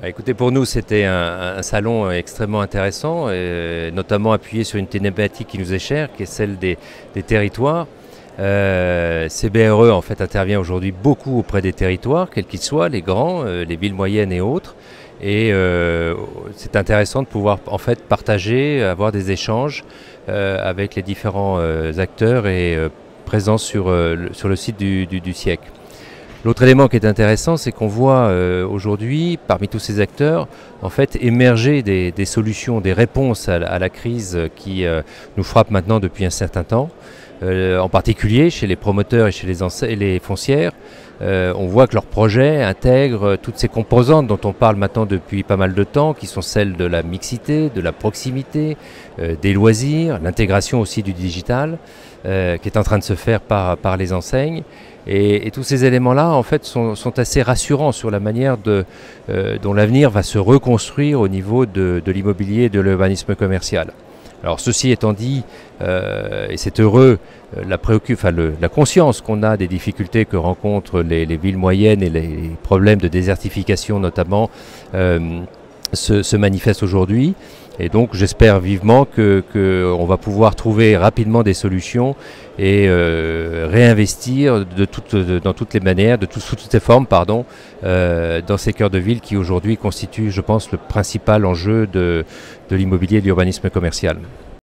Bah, écoutez, pour nous, c'était un salon extrêmement intéressant, notamment appuyé sur une thématique qui nous est chère, qui est celle des territoires. CBRE en fait intervient aujourd'hui beaucoup auprès des territoires, quels qu'ils soient, les grands, les villes moyennes et autres. Et c'est intéressant de pouvoir en fait partager, avoir des échanges avec les différents acteurs et présents sur le site du SIEC. L'autre élément qui est intéressant, c'est qu'on voit aujourd'hui, parmi tous ces acteurs, en fait, émerger des solutions, des réponses à la crise qui nous frappe maintenant depuis un certain temps. En particulier chez les promoteurs et chez les foncières, on voit que leurs projets intègrent toutes ces composantes dont on parle maintenant depuis pas mal de temps, qui sont celles de la mixité, de la proximité, des loisirs, l'intégration aussi du digital, qui est en train de se faire par les enseignes. Et tous ces éléments-là, en fait, sont assez rassurants sur la manière dont l'avenir va se reconstruire au niveau de l'immobilier et de l'urbanisme commercial. Alors ceci étant dit, et c'est heureux, la conscience qu'on a des difficultés que rencontrent les villes moyennes et les problèmes de désertification notamment se manifestent aujourd'hui. Et donc j'espère vivement qu'on va pouvoir trouver rapidement des solutions et réinvestir dans toutes les manières, sous toutes les formes, dans ces cœurs de ville qui aujourd'hui constituent, je pense, le principal enjeu de l'immobilier et de l'urbanisme commercial.